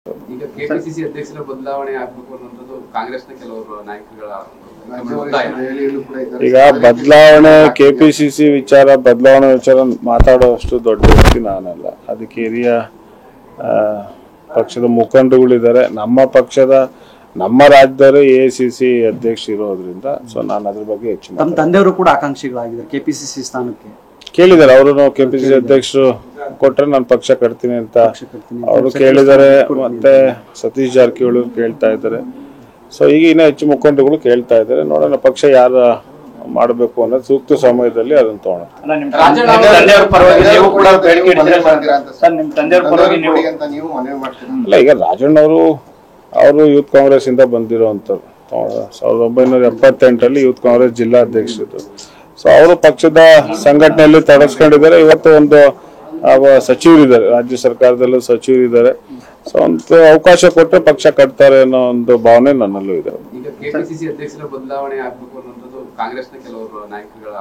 ಈಗ ಕೆಪಿಸಿಸಿ ಅಧ್ಯಕ್ಷರ ಬದಲಾವಣೆ ಆಗಬೇಕು ಅನ್ನೋದು ಕಾಂಗ್ರೆಸ್ನ ಕೆಲವರು ನಾಯಕರುಗಳ ಈಗ ಬದಲಾವಣೆ ಕೆಪಿಸಿಸಿ ವಿಚಾರ ಬದಲಾವಣೆ ವಿಚಾರ ಮಾತಾಡುವಷ್ಟು ದೊಡ್ಡ ವ್ಯಕ್ತಿ ನಾನಲ್ಲ. ಅದಕ್ಕೆ ಹಿರಿಯ ಪಕ್ಷದ ಮುಖಂಡರುಗಳಿದ್ದಾರೆ. ನಮ್ಮ ಪಕ್ಷದ ನಮ್ಮ ರಾಜ್ಯದವರು ಎಐಸಿಸಿ ಅಧ್ಯಕ್ಷ ಇರೋದ್ರಿಂದ ಸೊ ನಾನು ಅದ್ರ ಬಗ್ಗೆ ಹೆಚ್ಚು ನಮ್ಮ ತಂದೆಯವರು ಕೂಡ ಆಕಾಂಕ್ಷಿಗಳಾಗಿದ್ದಾರೆ ಕೆಪಿಸಿಸಿ ಸ್ಥಾನಕ್ಕೆ. ಕೇಳಿದ್ದಾರೆ ಅವರು ಕೆಪಿಸಿಸಿ ಅಧ್ಯಕ್ಷರು ಕೊಟ್ರೆ ನಾನು ಪಕ್ಷ ಕಟ್ತೀನಿ ಅಂತ ಅವರು ಕೇಳಿದ್ದಾರೆ. ಮತ್ತೆ ಸತೀಶ್ ಜಾರಕಿಹೊಳಿ ಕೇಳ್ತಾ ಇದ್ದಾರೆ. ಸೊ ಈಗ ಇನ್ನೂ ಹೆಚ್ಚು ಮುಖಂಡರುಗಳು ಕೇಳ್ತಾ ಇದ್ದಾರೆ. ನೋಡೋಣ ಪಕ್ಷ ಯಾರು ಮಾಡಬೇಕು ಅನ್ನೋದು ಸೂಕ್ತ ಸಮಯದಲ್ಲಿ ಅದನ್ನ ತಗೊಳ್ಳೋಣ. ಅಲ್ಲ, ಈಗ ರಾಜಣ್ಣ ಅವರು ಯೂತ್ ಕಾಂಗ್ರೆಸ್ ಇಂದ ಬಂದಿರುವಂತವ್ರು. 1978 ಯೂತ್ ಕಾಂಗ್ರೆಸ್ ಜಿಲ್ಲಾಧ್ಯಕ್ಷರು. ಸೊ ಅವರು ಪಕ್ಷದ ಸಂಘಟನೆಯಲ್ಲಿ ತೊಡಗಿಸ್ಕೊಂಡಿದ್ದಾರೆ. ಇವತ್ತು ಒಂದು ಸಚಿವರಿದ್ದಾರೆ, ರಾಜ್ಯ ಸರ್ಕಾರದಲ್ಲೂ ಸಚಿವರಿದ್ದಾರೆ. ಸೊ ಒಂದು ಅವಕಾಶ ಕೊಟ್ಟರೆ ಪಕ್ಷ ಕಟ್ತಾರೆ ಅನ್ನೋ ಒಂದು ಭಾವನೆ ನನ್ನಲ್ಲೂ ಇದೆ. ಈಗ ಕೆಪಿಸಿಸಿ ಅಧ್ಯಕ್ಷರ ಬದಲಾವಣೆ ಆಗಬೇಕು ಅನ್ನೋದು ಕಾಂಗ್ರೆಸ್ನ ಕೆಲವರು ನಾಯಕರುಗಳ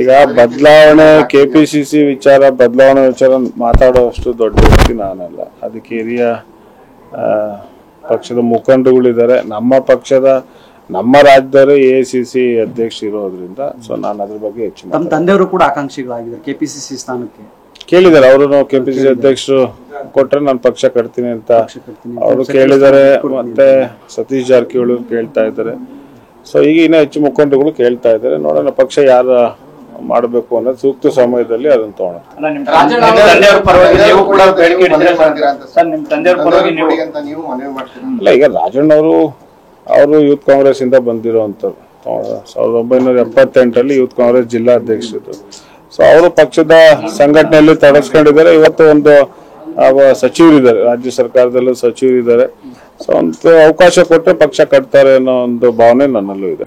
ಈಗ ಬದಲಾವಣೆ ಕೆಪಿಸಿಸಿ ವಿಚಾರ ಬದಲಾವಣೆ ವಿಚಾರ ಮಾತಾಡುವಷ್ಟು ದೊಡ್ಡ ವ್ಯಕ್ತಿ ನಾನಲ್ಲ. ಅದಕ್ಕೆ ಹಿರಿಯ ಪಕ್ಷದ ಮುಖಂಡರುಗಳಿದ್ದಾರೆ. ನಮ್ಮ ಪಕ್ಷದ ನಮ್ಮ ರಾಜ್ಯದವರು ಎಐಸಿಸಿ ಅಧ್ಯಕ್ಷ ಇರೋದ್ರಿಂದ ಸೊ ನಾನು ಅದ್ರ ಬಗ್ಗೆ ಹೆಚ್ಚು ನಮ್ಮ ತಂದೆಯವರು ಕೂಡ ಆಕಾಂಕ್ಷಿಗಳಾಗಿದ್ದಾರೆ ಕೆಪಿಸಿಸಿ ಸ್ಥಾನಕ್ಕೆ. ಕೇಳಿದ್ದಾರೆ ಅವರು ಕೆಪಿಸಿಸಿ ಅಧ್ಯಕ್ಷರು ಕೊಟ್ರೆ ನಾನು ಪಕ್ಷ ಕಟ್ತೀನಿ ಅಂತ ಅವರು ಕೇಳಿದ್ದಾರೆ. ಮತ್ತೆ ಸತೀಶ್ ಜಾರಕಿಹೊಳಿ ಕೇಳ್ತಾ ಇದ್ದಾರೆ. ಸೊ ಈಗ ಇನ್ನೂ ಹೆಚ್ಚು ಮುಖಂಡರುಗಳು ಕೇಳ್ತಾ ಇದ್ದಾರೆ. ನೋಡೋಣ ಪಕ್ಷ ಯಾರು ಮಾಡಬೇಕು ಅನ್ನೋದು ಸೂಕ್ತ ಸಮಯದಲ್ಲಿ ಅದನ್ನ ತಗೊಳ್ಳೋಣ. ಅಲ್ಲ, ಈಗ ರಾಜಣ್ಣ ಅವರು ಯೂತ್ ಕಾಂಗ್ರೆಸ್ ಇಂದ ಬಂದಿರುವಂತವ್ರು. 1978 ಯೂತ್ ಕಾಂಗ್ರೆಸ್ ಜಿಲ್ಲಾಧ್ಯಕ್ಷರು. ಸೊ ಅವರು ಪಕ್ಷದ ಸಂಘಟನೆಯಲ್ಲಿ ತೊಡಗಿಸ್ಕೊಂಡಿದ್ದಾರೆ. ಇವತ್ತು ಒಂದು ಸಚಿವರಿದ್ದಾರೆ, ರಾಜ್ಯ ಸರ್ಕಾರದಲ್ಲೂ ಸಚಿವರಿದ್ದಾರೆ. ಸೊ ಒಂದು ಅವಕಾಶ ಕೊಟ್ಟರೆ ಪಕ್ಷ ಕಟ್ತಾರೆ ಅನ್ನೋ ಒಂದು ಭಾವನೆ ನನ್ನಲ್ಲೂ ಇದೆ.